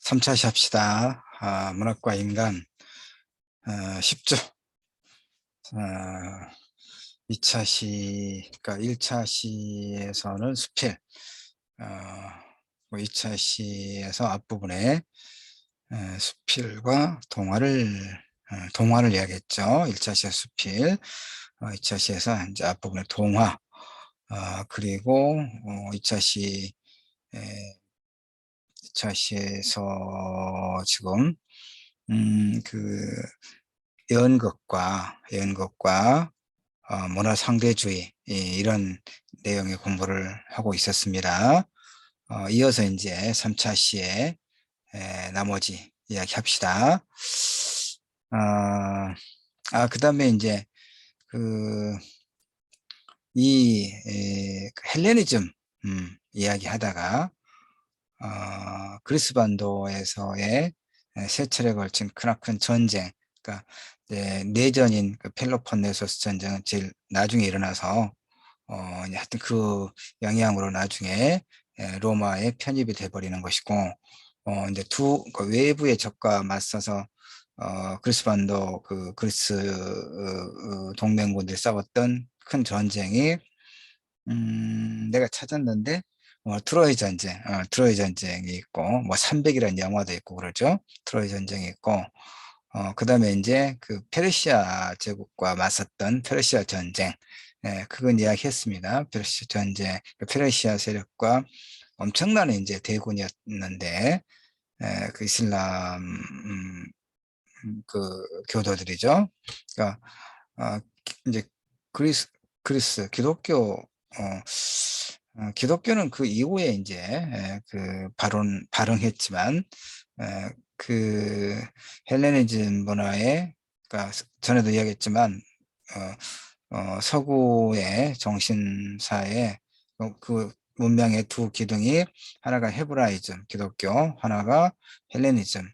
3차 시 합시다. 문학과 인간 10주. 2차 시, 그러니까 1차 시에서는 수필, 2차 시에서 앞부분에 수필과 동화를 이야기했죠. 1차 시에 수필, 2차 시에서 이제 앞부분에 동화, 그리고 2차 시, 에, 2차 시에서 지금 그 연극과 문화 상대주의 이런 내용의 공부를 하고 있었습니다. 이어서 이제 3차 시에 나머지 이야기 합시다. 그다음에 이제 그 그 헬레니즘 이야기 하다가 그리스 반도에서의 세 차례 걸친 크나큰 전쟁, 그러니까 내전인 그 펠로폰네소스 전쟁은 제일 나중에 일어나서 하여튼 그 영향으로 나중에 로마에 편입이 돼버리는 것이고, 이제 그 외부의 적과 맞서서 그리스 반도 그리스 동맹군들이 싸웠던 큰 전쟁이 내가 찾았는데 트로이 전쟁이 있고 뭐 300이라는 영화도 있고 그러죠. 트로이 전쟁이 있고 그다음에 이제 그 페르시아 제국과 맞섰던 페르시아 전쟁, 그건 이야기했습니다. 페르시아 전쟁, 그 페르시아 세력과 엄청난 이제 대군이었는데 그 이슬람 그 교도들이죠. 그러니까 이제 그리스 기독교는 그 이후에 이제 그 발흥했지만 그 헬레니즘 문화에, 그러니까 전에도 이야기했지만 서구의 정신사에 그 문명의 두 기둥이, 하나가 헤브라이즘 기독교, 하나가 헬레니즘,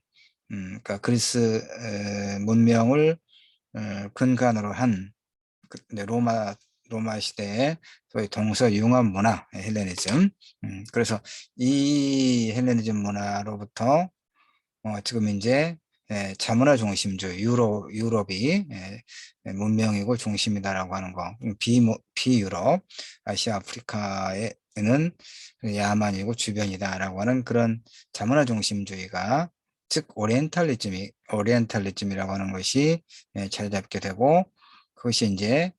그러니까 그리스 문명을 근간으로 한 로마 시대의 소위 동서융합 문화, 헬레니즘. 그래서 이 헬레니즘 문화로부터 지금 이제 자문화 중심주의, 유럽이 문명이고 중심이다라고 하는 거. 비유럽, 아시아, 아프리카에는 야만이고 주변이다라고 하는 그런 자문화 중심주의가, 즉 오리엔탈리즘이라고 하는 것이 자리 잡게 되고, 그것이 이제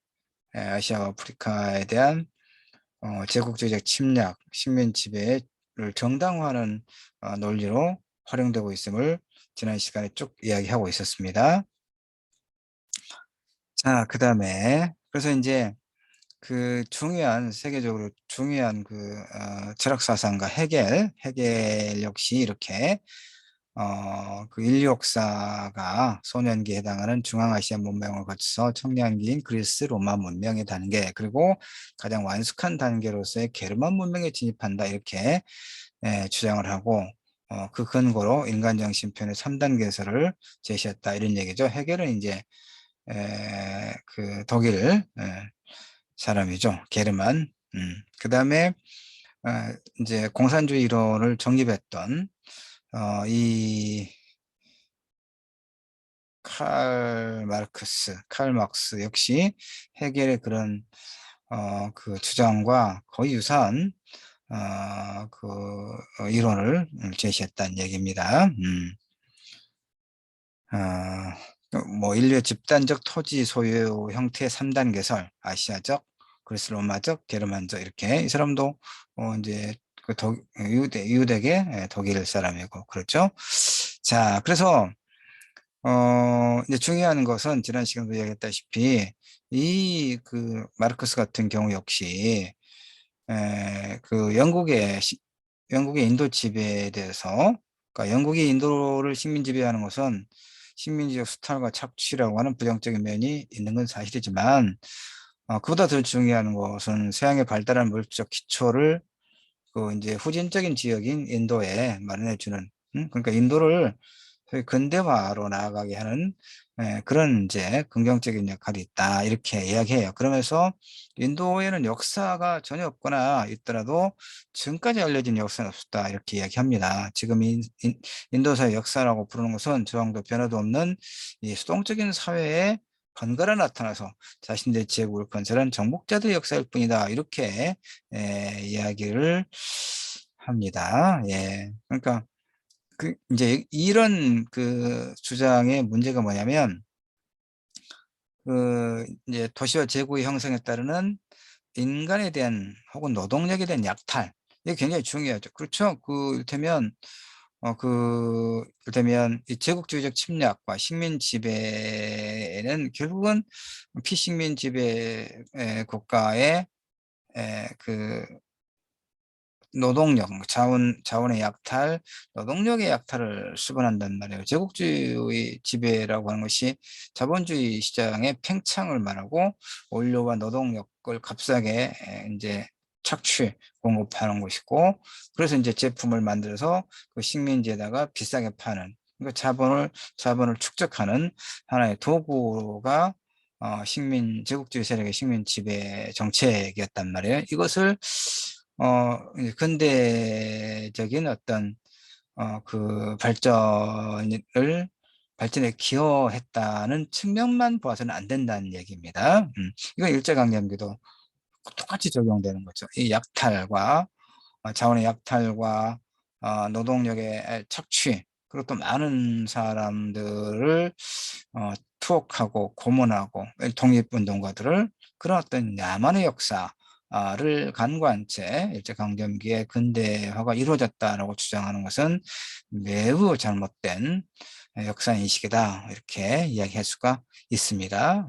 아시아와 아프리카에 대한 제국주의적 침략, 식민 지배를 정당화하는 논리로 활용되고 있음을 지난 시간에 쭉 이야기하고 있었습니다. 자, 그 다음에 그래서 이제 그 세계적으로 중요한 철학 사상가 헤겔 역시 이렇게 그 인류 역사가 소년기에 해당하는 중앙아시아 문명을 거쳐서 청량기인 그리스 로마 문명의 단계, 그리고 가장 완숙한 단계로서의 게르만 문명에 진입한다, 이렇게 주장을 하고, 그 근거로 인간정신편의 3단계설을 제시했다, 이런 얘기죠. 헤겔은 이제 그 독일 사람이죠. 게르만. 그 다음에 이제 공산주의 이론을 정립했던 이 칼 막스 역시 헤겔의 그런 그 주장과 거의 유사한 이론을 제시했다는 얘기입니다. 뭐 인류의 집단적 토지 소유 형태의 3단 계설, 아시아적, 그리스 로마적, 게르만적, 이렇게. 이 사람도 이제 유대계 독일 사람이고 그렇죠. 자, 그래서 이제 중요한 것은 지난 시간도 이야기했다시피 이 마르크스 같은 경우 역시 영국의 인도 지배에 대해서, 그러니까 영국이 인도를 식민 지배하는 것은 식민지적 수탈과 착취라고 하는 부정적인 면이 있는 건 사실이지만, 그보다 더 중요한 것은 서양의 발달한 물질적 기초를 이제 후진적인 지역인 인도에 마련해 주는, 그러니까 인도를 소위 근대화로 나아가게 하는 그런 이제 긍정적인 역할이 있다 이렇게 이야기해요. 그러면서 인도에는 역사가 전혀 없거나 있더라도 지금까지 알려진 역사는 없었다 이렇게 이야기합니다. 지금 인도사의 역사라고 부르는 것은 저항도 변화도 없는 이 수동적인 사회에 번갈아 나타나서 자신들의 지역을 건설한 정복자들의 역사일 뿐이다 이렇게 이야기를 합니다. 예, 그러니까 그 이제 이런 그 주장의 문제가 뭐냐면 그 이제 도시와 제국의 형성에 따르는 인간에 대한 혹은 노동력에 대한 약탈 이게 굉장히 중요하죠. 그렇죠. 그 이를테면 이를테면 이 제국주의적 침략과 식민 지배는 결국은 피식민 지배 국가의 그 노동력, 자원의 약탈, 노동력의 약탈을 수반한단 말이에요. 제국주의 지배라고 하는 것이 자본주의 시장의 팽창을 말하고 원료와 노동력을 값싸게 이제 착취, 공급하는 것이고, 그래서 이제 제품을 만들어서 그 식민지에다가 비싸게 파는, 그러니까 자본을 축적하는 하나의 도구가 제국주의 세력의 식민 지배 정책이었단 말이에요. 이것을 이제 근대적인 어떤 그 발전에 기여했다는 측면만 봐서는 안 된다는 얘기입니다. 이건 일제강점기도 똑같이 적용되는 거죠. 이 약탈과 자원의 약탈과 노동력의 착취, 그리고 또 많은 사람들을 투옥하고 고문하고 독립운동가들을 그런 어떤 야만의 역사를 간과한 채 일제강점기에 근대화가 이루어졌다라고 주장하는 것은 매우 잘못된 역사인식이다 이렇게 이야기할 수가 있습니다.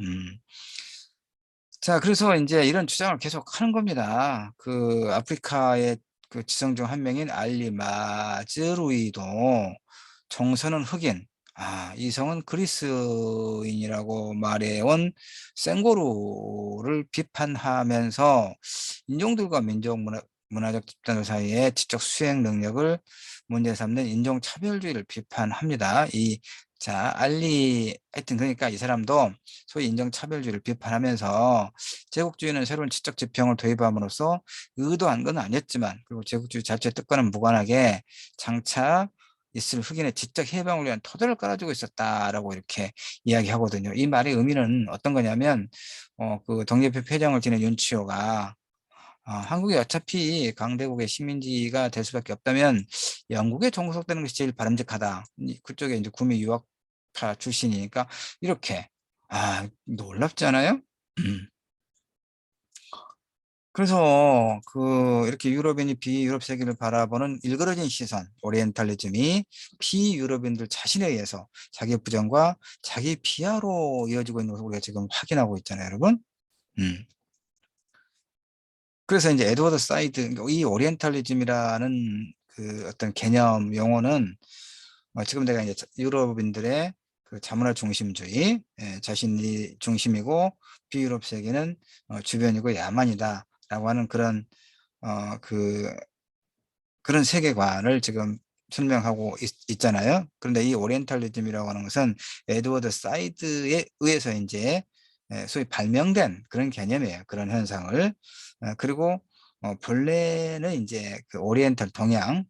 자, 그래서 이제 이런 주장을 계속 하는 겁니다. 그 아프리카의 그 지성 중 한 명인 알리 마즈루이도 정서는 흑인, 이성은 그리스인이라고 말해온 생고루를 비판하면서 인종들과 문화적 집단들 사이의 지적 수행 능력을 문제 삼는 인종차별주의를 비판합니다. 하여튼 그러니까 이 사람도 소위 인종차별주의를 비판하면서 제국주의는 새로운 지적 지평을 도입함으로써 의도한 건 아니었지만 그리고 제국주의 자체의 뜻과는 무관하게 장차 있을 흑인의 지적 해방을 위한 토대를 깔아주고 있었다라고 이렇게 이야기하거든요. 이 말의 의미는 어떤 거냐면 그 독립협 회장을 지낸 윤치호가 한국이 어차피 강대국의 식민지가 될 수밖에 없다면 영국에 종속되는 것이 제일 바람직하다. 그쪽에 이제 구미 유학파 출신이니까 이렇게 놀랍지 않아요? 그래서 이렇게 유럽인이 비유럽 세계를 바라보는 일그러진 시선, 오리엔탈리즘이 비유럽인들 자신에 의해서 자기 부정과 자기 비하로 이어지고 있는 것을 우리가 지금 확인하고 있잖아요, 여러분. 음. 그래서 이제 에드워드 사이드, 그러니까 이 오리엔탈리즘이라는 그 어떤 개념 용어는 지금 내가 이제 유럽인들의 그 자문화 중심주의, 자신이 중심이고 비유럽 세계는 주변이고 야만이다라고 하는 그런 세계관을 지금 설명하고 있잖아요. 그런데 이 오리엔탈리즘이라고 하는 것은 에드워드 사이드에 의해서 이제 소위 발명된 그런 개념이에요. 그런 현상을. 그리고 본래는 이제 그 오리엔탈 동양,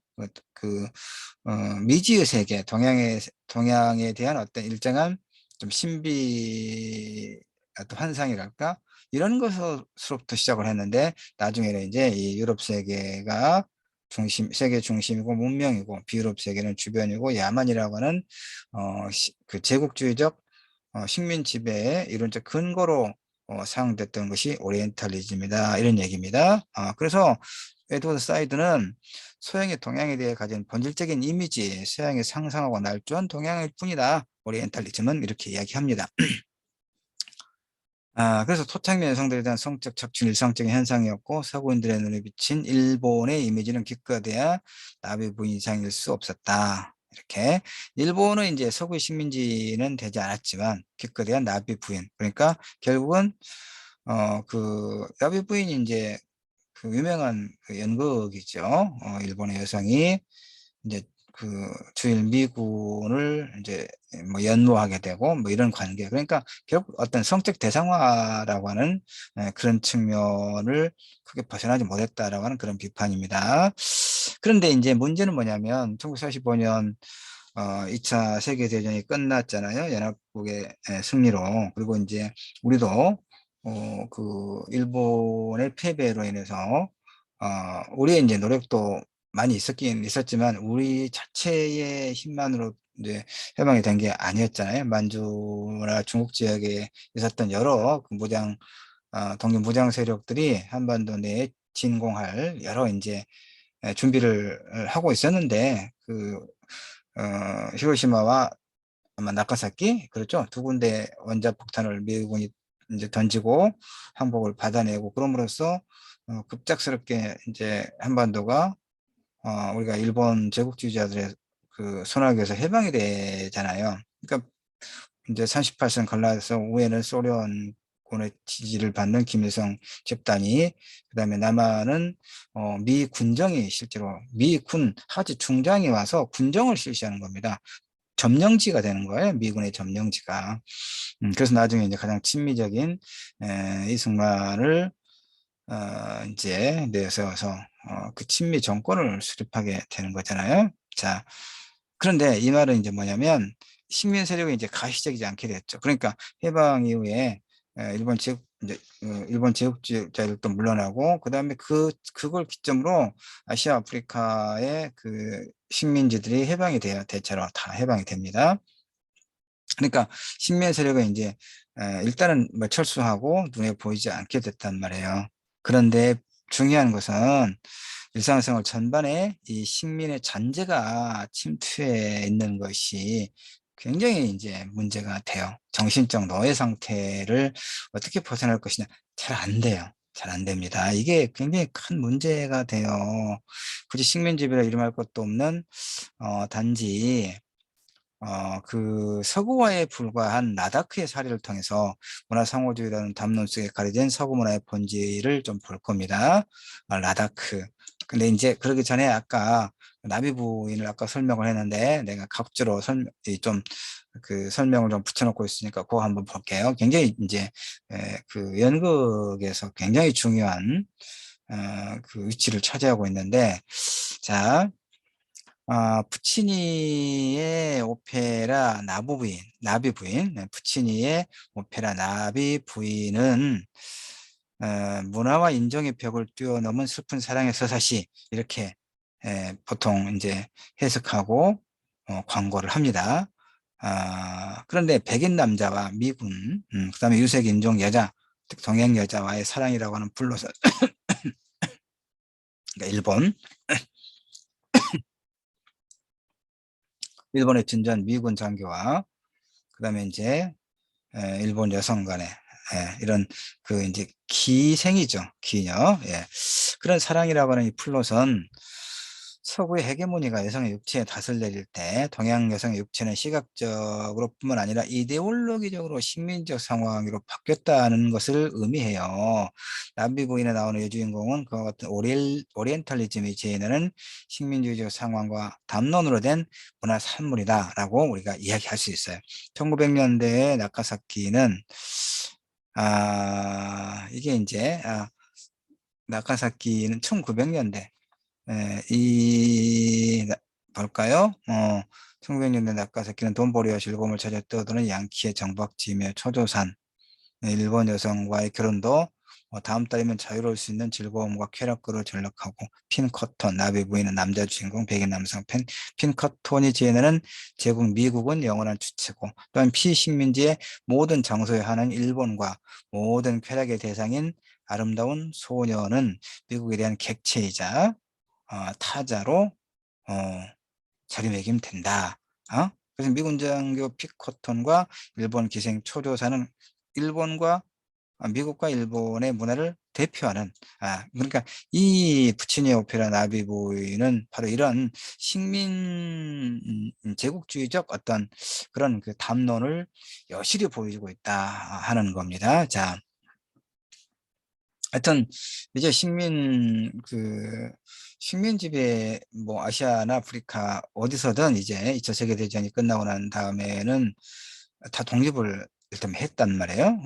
미지의 세계, 동양에 대한 어떤 일정한 좀 신비, 어떤 환상이랄까? 이런 것으로부터 시작을 했는데, 나중에는 이제 이 유럽 세계가 세계 중심이고 문명이고, 비유럽 세계는 주변이고, 야만이라고 하는, 그 제국주의적 식민 지배의 이론적 근거로 사용됐던 것이 오리엔탈리즘이다. 이런 얘기입니다. 그래서 에드워드 사이드는 서양의 동양에 대해 가진 본질적인 이미지, 서양이 상상하고 날조한 동양일 뿐이다. 오리엔탈리즘은 이렇게 이야기합니다. 그래서 토착민 여성들에 대한 성적 착취는 일상적인 현상이었고 서구인들의 눈에 비친 일본의 이미지는 기껏해야 나비 부인 이상일 수 없었다. 이렇게 일본은 이제 서구의 식민지는 되지 않았지만 기껏해야 나비 부인, 그러니까 결국은 그 나비 부인이 이제 그 유명한 그 연극이죠. 일본의 여성이 이제 주일 미군을 이제 뭐 연모하게 되고 뭐 이런 관계. 그러니까 결국 어떤 성적 대상화라고 하는 그런 측면을 크게 벗어나지 못했다라고 하는 그런 비판입니다. 그런데 이제 문제는 뭐냐면 1945년 2차 세계대전이 끝났잖아요. 연합국의 승리로. 그리고 이제 우리도 일본의 패배로 인해서 우리의 이제 노력도 많이 있었긴 있었지만 우리 자체의 힘만으로 이제 해방이 된 게 아니었잖아요. 만주나 중국 지역에 있었던 여러 그 독립 무장 세력들이 한반도 내에 진공할 여러 이제 준비를 하고 있었는데 히로시마와 아마 나카사키 그렇죠. 두 군데 원자 폭탄을 미국이 이제 던지고 항복을 받아내고 그럼으로써 급작스럽게 이제 한반도가 우리가 일본 제국주의자들의 그 손아귀에서 해방이 되잖아요. 그러니까 이제 38선 갈라서 우에는 소련군의 지지를 받는 김일성 집단이, 그다음에 남한은 미 군정이 실제로 미 군 하지 중장이 와서 군정을 실시하는 겁니다. 점령지가 되는 거예요. 미군의 점령지가. 그래서 나중에 이제 가장 친미적인 이승만을 이제 내세워서 그 친미 정권을 수립하게 되는 거잖아요. 자, 그런데 이 말은 이제 뭐냐면 식민 세력이 이제 가시적이지 않게 됐죠. 그러니까 해방 이후에 일본 제국주의자들도 물러나고 그다음에 그걸 기점으로 아시아 아프리카의 그 식민지들이 해방이 돼요. 대체로 다 해방이 됩니다. 그러니까 식민 세력은 이제 일단은 뭐 철수하고 눈에 보이지 않게 됐단 말이에요. 그런데 중요한 것은 일상생활 전반에 이 식민의 잔재가 침투해 있는 것이 굉장히 이제 문제가 돼요. 정신적 노예 상태를 어떻게 벗어날 것이냐. 잘 안 돼요. 잘 안 됩니다. 이게 굉장히 큰 문제가 돼요. 굳이 식민지배라 이름할 것도 없는 단지 서구화에 불과한 라다크의 사례를 통해서 문화상호주의라는 담론 속에 가려진 서구 문화의 본질을 좀 볼 겁니다. 라다크. 근데 이제 그러기 전에 아까 나비 부인을 아까 설명을 했는데 내가 각주로 설명을 좀 붙여놓고 있으니까 그거 한번 볼게요. 굉장히 이제 그 연극에서 굉장히 중요한 그 위치를 차지하고 있는데 자. 푸치니의 오페라 나비 부인, 네, 푸치니의 오페라 나비 부인은 문화와 인정의 벽을 뛰어넘은 슬픈 사랑의 서사시 이렇게 보통 이제 해석하고 광고를 합니다. 그런데 백인 남자와 미군, 그다음에 유색 인종 여자, 즉 동양 여자와의 사랑이라고 하는 불로서 그러니까 일본의 진전 미군 장교와 그다음에 이제 일본 여성 간의 이런 이제 기생이죠. 기녀. 예. 그런 사랑이라고 하는 이 플롯은 서구의 헤게모니가 여성의 육체에 닷을 내릴 때 동양 여성의 육체는 시각적으로 뿐만 아니라 이데올로기적으로 식민적 상황으로 바뀌었다는 것을 의미해요. 남비 부인에 나오는 여주인공은 그와 같은 오리엔탈리즘이 제인하는 식민주의적 상황과 담론으로 된 문화 산물이다라고 우리가 이야기할 수 있어요. 1900년대에 나카사키는 이게 이제 나카사키는 1900년대 볼까요? 1900년대 나카사키는 돈벌이와 즐거움을 찾아 떠도는 양키의 정박지며 초조산 일본 여성과의 결혼도 다음 달이면 자유로울 수 있는 즐거움과 쾌락으로 전락하고 핀커톤 나비 부인은 남자 주인공 백인 남성 핀커톤이 지어내는 제국 미국은 영원한 주체고 또한 피식민지의 모든 장소에 하는 일본과 모든 쾌락의 대상인 아름다운 소녀는 미국에 대한 객체이자 타자로 자리매김 된다. 그래서 미군 장교 피커톤과 일본 기생 초조사는 일본과 미국과 일본의 문화를 대표하는 그러니까 이 부치니 오페라 나비보이는 바로 이런 식민 제국주의적 어떤 그런 그 담론을 여실히 보여주고 있다 하는 겁니다. 자, 하여튼 이제 식민 지배, 뭐 아시아나 아프리카 어디서든 이제 2차 세계대전이 끝나고 난 다음에는 다 독립을 일단 했단 말이에요.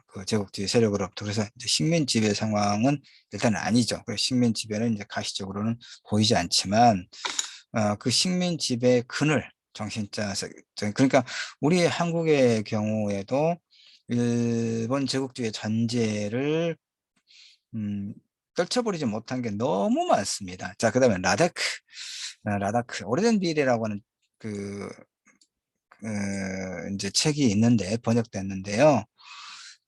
그 제국주의 세력으로부터. 그래서 이제 식민 지배 상황은 일단 아니죠. 그래서 식민 지배는 이제 가시적으로는 보이지 않지만, 그 식민 지배 그늘, 정신자, 그러니까 우리 한국의 경우에도 일본 제국주의 잔재를 음, 떨쳐버리지 못한 게 너무 많습니다. 자, 그 다음에 라다크. 라다크. 오래된 미래라고 하는 그, 이제 책이 있는데, 번역됐는데요.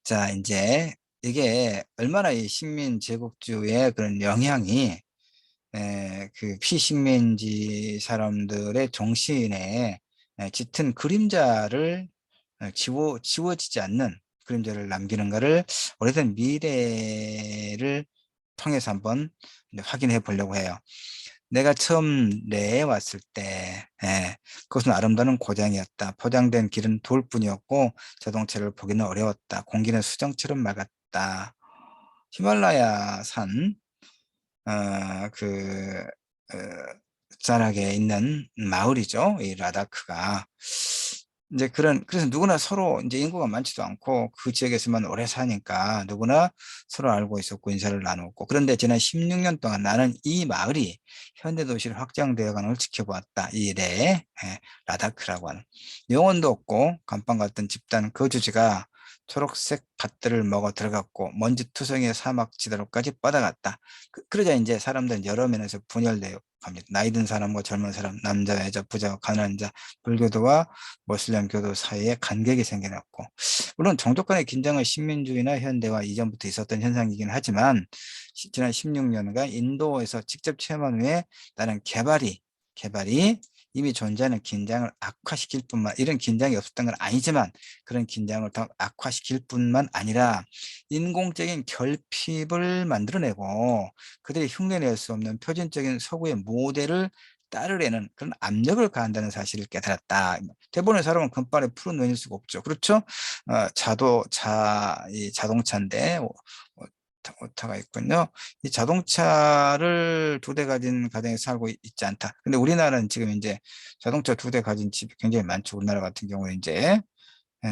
자, 이제 이게 얼마나 이 식민 제국주의 그런 영향이, 그 피식민지 사람들의 정신에 짙은 그림자를 지워지지 않는 그림자를 남기는가를 오래된 미래를 통해서 한번 확인해 보려고 해요. 내가 처음 내에 왔을 때, 그것은 아름다운 고장이었다. 포장된 길은 돌뿐이었고 자동차를 보기는 어려웠다. 공기는 수정처럼 맑았다. 히말라야 산, 그, 어, 자락에 있는 마을이죠. 이 라다크가. 이제 그래서 누구나 서로 이제 인구가 많지도 않고 그 지역에서만 오래 사니까 누구나 서로 알고 있었고 인사를 나누고. 그런데 지난 16년 동안 나는 이 마을이 현대도시를 확장되어 가는 걸 지켜보았다. 이 일에, 라다크라고 하는. 영혼도 없고 간판 같은 집단 거주지가 초록색 밭들을 먹어 들어갔고 먼지투성이의 사막 지대로까지 뻗어갔다. 그러자 이제 사람들은 여러 면에서 분열되어 갑니다. 나이 든 사람과 젊은 사람, 남자, 여자, 부자와 가난한 자, 불교도와 모슬렘 교도 사이에 간격이 생겨났고, 물론 종족 간의 긴장은 식민주의나 현대화 이전부터 있었던 현상이긴 하지만 지난 16년간 인도에서 직접 체험한 후에 나는 개발이 이미 존재하는 긴장을 악화시킬 뿐만, 이런 긴장이 없었던 건 아니지만 그런 긴장을 더 악화시킬 뿐만 아니라 인공적인 결핍을 만들어내고 그들이 흉내낼 수 없는 표준적인 서구의 모델을 따르려는 그런 압력을 가한다는 사실을 깨달았다. 대부분의 사람은 금발에 푸른 눈일 수가 없죠. 그렇죠? 이 자동차인데, 오타가 있군요. 이 자동차를 2대 가진 가정에 살고 있지 않다. 근데 우리나라는 지금 이제 자동차 2대 가진 집이 굉장히 많죠. 우리나라 같은 경우에 이제. 에,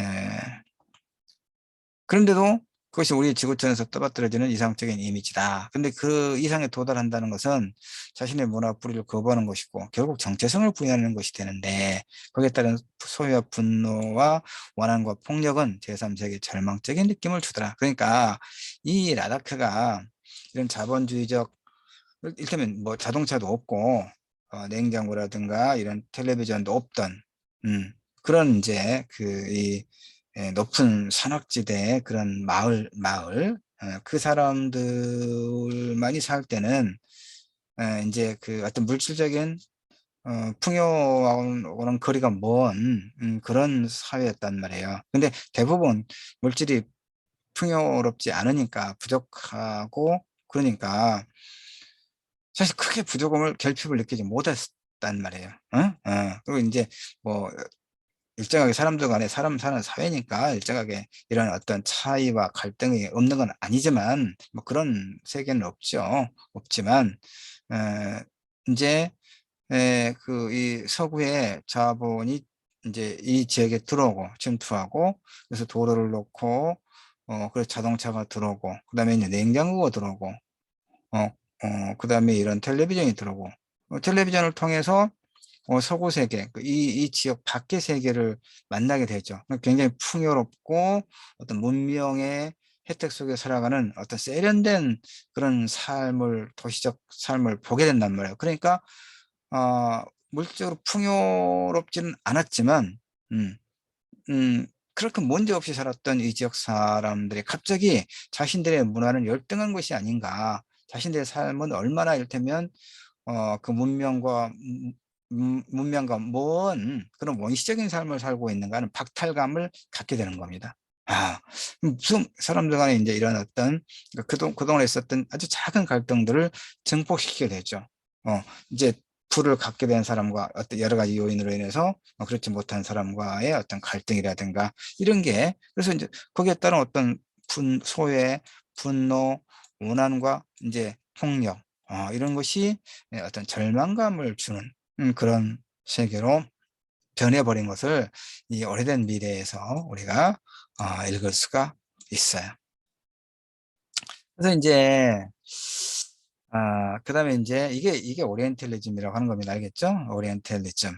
그런데도 그것이 우리 지구촌에서 떠받들어지는 이상적인 이미지다. 근데 그 이상에 도달한다는 것은 자신의 문화 뿌리를 거부하는 것이고 결국 정체성을 부여하는 것이 되는데, 거기에 따른 소유와 분노와 원한과 폭력은 제3세계 절망적인 느낌을 주더라. 그러니까 이 라다크가 이런 자본주의적, 일테면 뭐 자동차도 없고 냉장고라든가 이런 텔레비전도 없던, 그런 이제 높은 산악지대의 그런 마을, 그 사람들만이 살 때는 이제 그 어떤 물질적인 풍요하고는 거리가 먼 그런 사회였단 말이에요. 근데 대부분 물질이 풍요롭지 않으니까 부족하고, 그러니까 사실 크게 부족함을 결핍을 느끼지 못했단 말이에요. 그리고 이제 뭐 일정하게 사람들 간에 사람 사는 사회니까 일정하게 이런 어떤 차이와 갈등이 없는 건 아니지만 뭐 그런 세계는 없지만, 에, 이제 그 이 서구의 자본이 이제 이 지역에 들어오고 침투하고, 그래서 도로를 놓고 그래서 자동차가 들어오고, 그다음에 이제 냉장고가 들어오고, 그다음에 이런 텔레비전이 들어오고, 텔레비전을 통해서 서구 세계, 이 지역 밖의 세계를 만나게 되죠. 굉장히 풍요롭고 어떤 문명의 혜택 속에 살아가는 어떤 세련된 그런 도시적 삶을 보게 된단 말이에요. 그러니까 물질적으로 풍요롭지는 않았지만, 음, 그렇게 문제 없이 살았던 이 지역 사람들이 갑자기 자신들의 문화는 열등한 것이 아닌가, 자신들의 삶은 얼마나 이를테면 그 문명과 먼 그런 원시적인 삶을 살고 있는가 하는 박탈감을 갖게 되는 겁니다. 무슨 사람들 간에 이제 이런 어떤 그동안에 있었던 아주 작은 갈등들을 증폭시키게 되죠. 이제 부를 갖게 된 사람과 어떤 여러 가지 요인으로 인해서 그렇지 못한 사람과의 어떤 갈등이라든가 이런 게, 그래서 이제 거기에 따른 어떤 소외, 분노, 원한과 이제 폭력, 이런 것이 어떤 절망감을 주는 그런 세계로 변해버린 것을 이 오래된 미래에서 우리가 읽을 수가 있어요. 그래서 이제 그다음에 이제 이게 오리엔탈리즘이라고 하는 겁니다. 알겠죠? 오리엔탈리즘.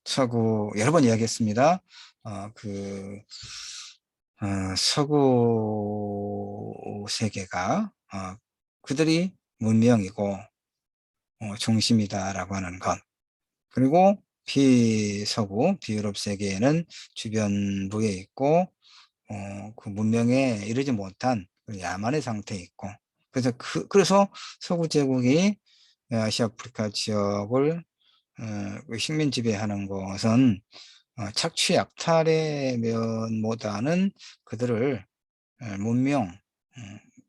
서구 여러 번 이야기했습니다. 그 서구 세계가 그들이 문명이고 중심이다라고 하는 것. 그리고 비서구, 비유럽 세계에는 주변부에 있고 그 문명에 이르지 못한 그 야만의 상태에 있고, 그래서 서구 제국이 아시아 아프리카 지역을 그 식민 지배하는 것은 착취 약탈의 면보다는 그들을 문명,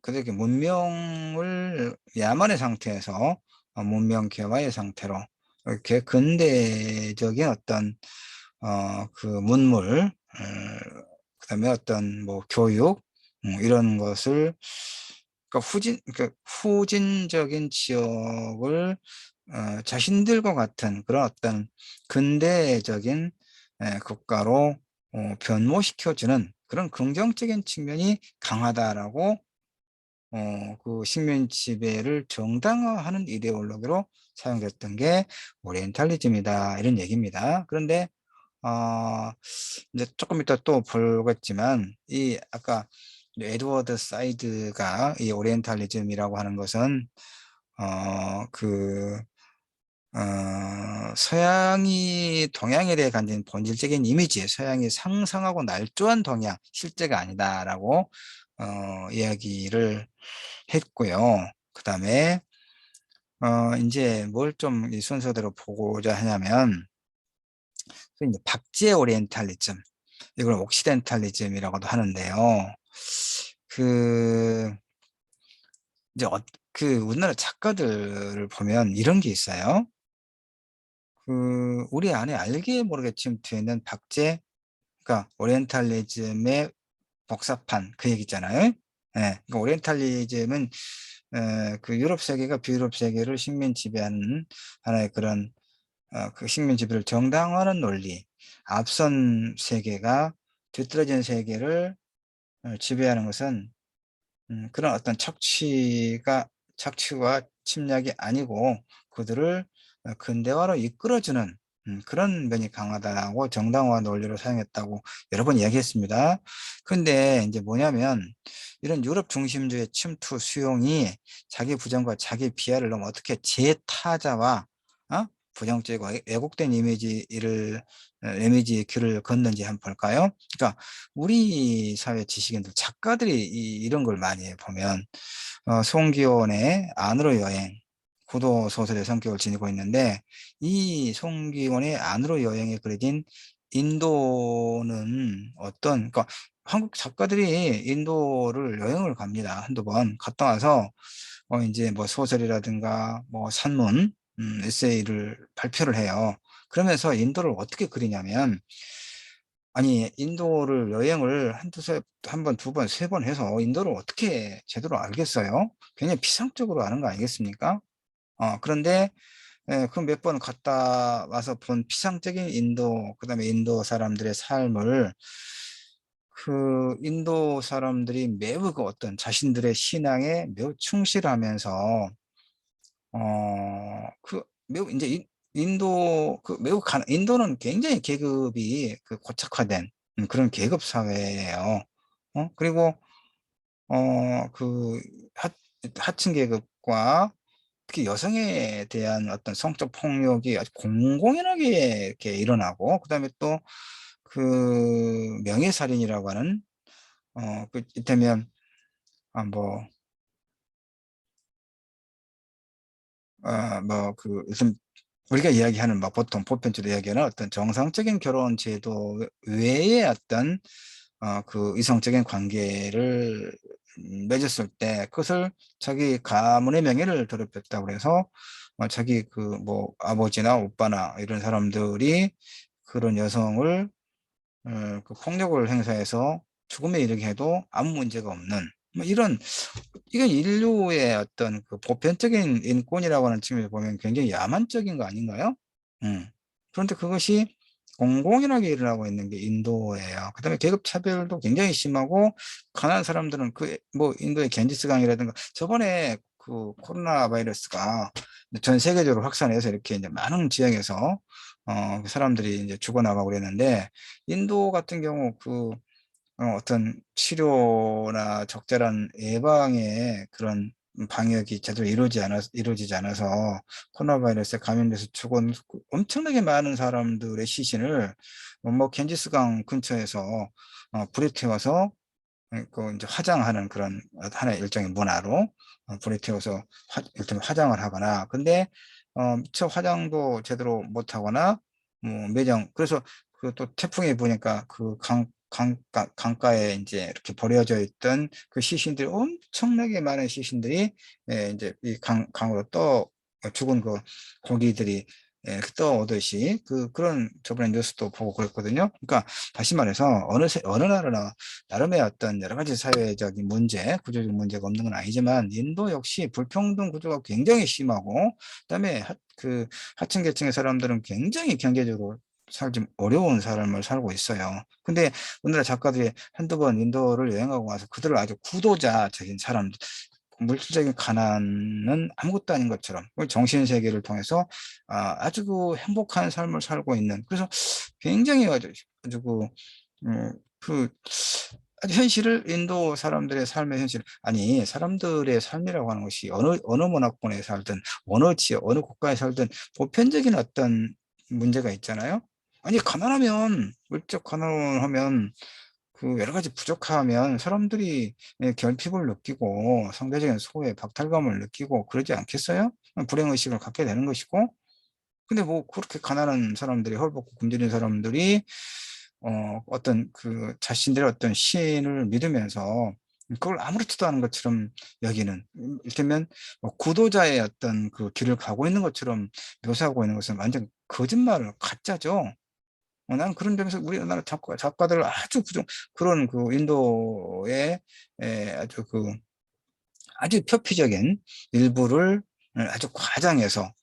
그들에게 문명을 야만의 상태에서 문명 개화의 상태로 이렇게 근대적인 어떤 그 문물, 그다음에 어떤 뭐 교육, 이런 것을, 그러니까 후진적인 지역을 자신들과 같은 그런 어떤 근대적인 국가로 변모시켜주는 그런 긍정적인 측면이 강하다라고 그 식민 지배를 정당화하는 이데올로기로 사용됐던 게 오리엔탈리즘이다, 이런 얘기입니다. 그런데 이제 조금 이따 또 보겠지만 이 아까 에드워드 사이드가 이 오리엔탈리즘이라고 하는 것은 그 서양이 동양에 대해 가진 본질적인 이미지, 서양이 상상하고 날조한 동양, 실제가 아니다라고 이야기를 했고요. 그 다음에 이제 뭘 좀 이 순서대로 보고자 하냐면, 그 이제 박제 오리엔탈리즘, 이걸 옥시덴탈리즘이라고도 하는데요. 그 이제 그 우리나라 작가들을 보면 이런 게 있어요. 그 우리 안에 알게 모르게 침투해 있는 박제, 그러니까 오리엔탈리즘의 복사판, 그 얘기잖아요. 예. 그러니까 오리엔탈리즘은 그 유럽 세계가 비유럽 세계를 식민 지배하는 하나의 그런 그 식민 지배를 정당화하는 논리, 앞선 세계가 뒤떨어진 세계를 지배하는 것은 그런 어떤 착취와 침략이 아니고 그들을 근대화로 이끌어주는 그런 면이 강하다고 정당화 논리로 사용했다고 여러 번 이야기했습니다. 근데 이제 뭐냐면, 이런 유럽 중심주의 침투 수용이 자기 부정과 자기 비하를 너무 어떻게 제타자와 부정적이고 왜곡된 이미지의 길을 걷는지 한번 볼까요? 그러니까 우리 사회 지식인들, 작가들이 이런 걸 많이 해 보면, 송기원의 안으로 여행, 구도 소설의 성격을 지니고 있는데, 이 송기원의 안으로 여행에 그려진 인도는 그러니까 한국 작가들이 인도를 여행을 갑니다. 한두 번 갔다 와서 이제 뭐 소설이라든가 뭐 산문, 에세이를 발표를 해요. 그러면서 인도를 어떻게 그리냐면, 아니, 인도를 여행을 한 번, 두 번, 세 번 해서 인도를 어떻게 제대로 알겠어요? 굉장히 피상적으로 아는 거 아니겠습니까? 그런데 그 몇 번 갔다 와서 본 피상적인 인도, 그다음에 인도 사람들의 삶을, 그 인도 사람들이 매우 그 어떤 자신들의 신앙에 매우 충실하면서 그 매우 이제 인도 그 매우 인도는 굉장히 계급이 그 고착화된 그런 계급 사회예요. 그리고 그 하층 계급과 특히 여성에 대한 어떤 성적 폭력이 아주 공공연하게 이렇게 일어나고, 그다음에 또 그 명예살인이라고 하는 그 이를테면 뭐 그 요즘 우리가 이야기하는 뭐 보통 보편적으로 이야기하는 어떤 정상적인 결혼 제도 외의 어떤 그 이성적인 관계를 맺었을 때 그것을 자기 가문의 명예를 더럽혔다고 그래서 자기 그 뭐 아버지나 오빠나 이런 사람들이 그런 여성을 그 폭력을 행사해서 죽음에 이르게 해도 아무 문제가 없는, 뭐 이건 인류의 어떤 그 보편적인 인권이라고 하는 측면에서 보면 굉장히 야만적인 거 아닌가요? 음. 그런데 그것이 공공연하게 일어나고 있는 게 인도예요. 그다음에 계급 차별도 굉장히 심하고, 가난한 사람들은 그 뭐 인도의 겐지스강이라든가, 저번에 그 코로나 바이러스가 전 세계적으로 확산해서 이렇게 이제 많은 지역에서 그 사람들이 이제 죽어나가고 그랬는데, 인도 같은 경우 어떤 치료나 적절한 예방의 그런 방역이 제대로 이루어지지 않아서 코로나 바이러스에 감염돼서 죽은 엄청나게 많은 사람들의 시신을 뭐 겐지스강 근처에서 불에 태워서 그 이제 화장하는 그런 하나의 일종의 문화로 불에 태워서 일종의 화장을 하거나, 근데 미처 화장도 제대로 못 하거나 뭐 매정, 그래서 그 또 태풍이 부니까 그 강가에 이제 이렇게 버려져 있던 그 시신들이, 엄청나게 많은 시신들이 이제 이 강으로 떠 죽은 그 고기들이 떠오듯이, 그런 저번에 뉴스도 보고 그랬거든요. 그러니까 다시 말해서 어느 나라나 나름의 어떤 여러 가지 사회적인 문제, 구조적 문제가 없는 건 아니지만, 인도 역시 불평등 구조가 굉장히 심하고, 그다음에 하층 계층의 사람들은 굉장히 경제적으로 살기 어려운 삶을 살고 있어요. 근데 우리나라 작가들이 한두 번 인도를 여행하고 와서 그들을 아주 구도자적인 사람들, 물질적인 가난은 아무것도 아닌 것처럼 정신세계를 통해서 아주 그 행복한 삶을 살고 있는, 그래서 굉장히 아주 음, 그 아주 현실을, 인도 사람들의 삶의 현실, 아니 사람들의 삶이라고 하는 것이 어느 문화권에 살든 어느 지역 어느 국가에 살든 보편적인 어떤 문제가 있잖아요. 아니 가난하면, 물적 가난하면, 그 여러 가지 부족하면 사람들이 결핍을 느끼고 상대적인 소외, 박탈감을 느끼고 그러지 않겠어요? 불행의식을 갖게 되는 것이고. 근데 뭐 그렇게 가난한 사람들이, 헐벗고 굶주린 사람들이 어떤 그 자신들의 어떤 신을 믿으면서 그걸 아무렇지도 않은 것처럼 여기는, 이를테면 뭐 구도자의 어떤 그 길을 가고 있는 것처럼 묘사하고 있는 것은 완전 거짓말, 가짜죠. 나는 그런 점에서 우리나라 작가들 아주 그런 그 인도의 아주 아주 표피적인 일부를 아주 과장해서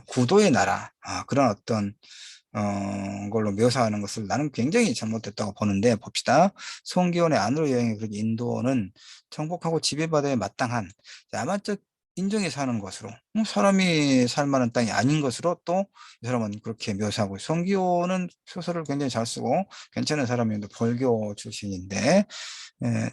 구도의 나라, 그런 어떤 걸로 묘사하는 것을 나는 굉장히 잘못됐다고 보는데, 봅시다. 송기원의 안으로 여행의 그 인도는 정복하고 지배받아야 마땅한 야만적 인종이 사는 것으로, 사람이 살 만한 땅이 아닌 것으로 또 이 사람은 그렇게 묘사하고, 송기호는 소설을 굉장히 잘 쓰고 괜찮은 사람인데 불교 출신인데,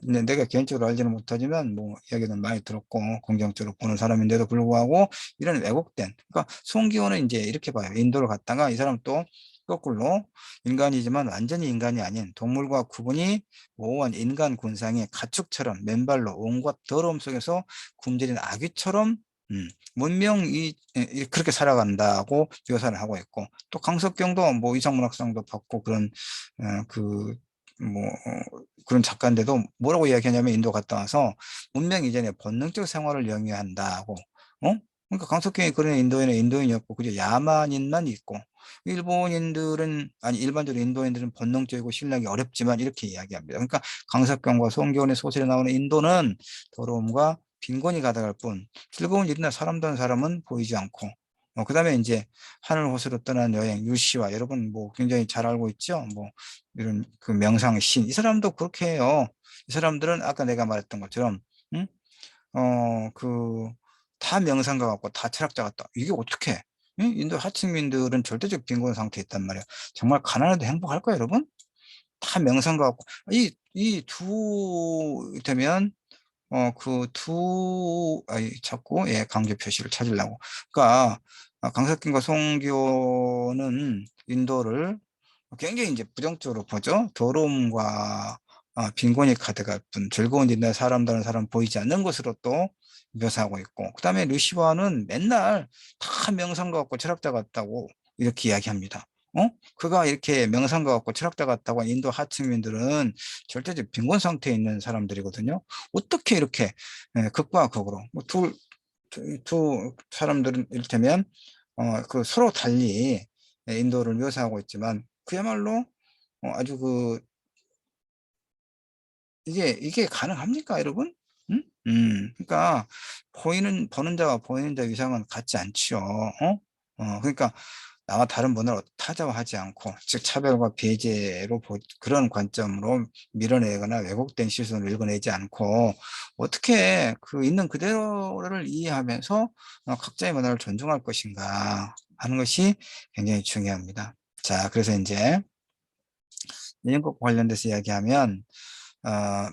근데 내가 개인적으로 알지는 못하지만 뭐 이야기는 많이 들었고 긍정적으로 보는 사람인데도 불구하고, 이런 왜곡된, 그러니까 송기호는 이제 이렇게 봐요. 인도를 갔다가 이 사람 또 거꾸로 인간이지만 완전히 인간이 아닌 동물과 구분이 모호한 인간 군상의 가축처럼 맨발로 온갖 더러움 속에서 굶주린 아귀처럼 문명이 그렇게 살아간다고 묘사를 하고 있고, 또 강석경도 뭐 이상문학상도 받고 그런 그런 작가인데도 뭐라고 이야기하냐면, 인도 갔다 와서 문명 이전에 본능적 생활을 영위한다고. 그러니까 강석경이 그런 인도인은 인도인이었고, 그저 야만인만 있고, 일본인들은, 아니 일반적으로 인도인들은 본능적이고 신뢰하기 어렵지만, 이렇게 이야기합니다. 그러니까 강석경과 송기훈의 소설에 나오는 인도는 더러움과 빈곤이 가득할 뿐 즐거운 일이나 사람다운 사람은 보이지 않고, 그다음에 이제 하늘 호수로 떠난 여행 유시와, 여러분 뭐 굉장히 잘 알고 있죠. 뭐 이런 그 명상의 신, 이 사람도 그렇게 해요. 이 사람들은 아까 내가 말했던 것처럼, 응? 다 명상가 같고 다 철학자 같다. 이게 어떻게? 응? 인도 하층민들은 절대적 빈곤 상태에 있단 말이야. 정말 가난해도 행복할까, 여러분? 다 명상가 같고, 이 두 되면 자꾸 강조 표시를 찾으려고. 그러니까 강석균과 송교는 인도를 굉장히 이제 부정적으로 보죠. 더러움과 빈곤이 가득할 뿐 즐거운 일이나 사람다운 사람 보이지 않는 것으로 또 묘사하고 있고, 그다음에 루시와는 맨날 다 명상가 같고 철학자 같다고 이렇게 이야기합니다. 그가 이렇게 명상가 같고 철학자 같다고 한 인도 하층민들은 절대적 빈곤 상태에 있는 사람들이거든요. 어떻게 이렇게 극과 극으로 두 사람들은 이를테면 서로 달리 인도를 묘사하고 있지만, 그야말로 아주 이게 가능합니까, 여러분? 그러니까 보는 자와 보이는 자 위상은 같지 않지요. 그러니까 나와 다른 분을 타자화하지 않고 즉 차별과 배제로 그런 관점으로 밀어내거나 왜곡된 시선을 읽어내지 않고 어떻게 그 있는 그대로를 이해하면서 각자의 문화를 존중할 것인가 하는 것이 굉장히 중요합니다. 자, 그래서 이제 인연과 관련돼서 이야기하면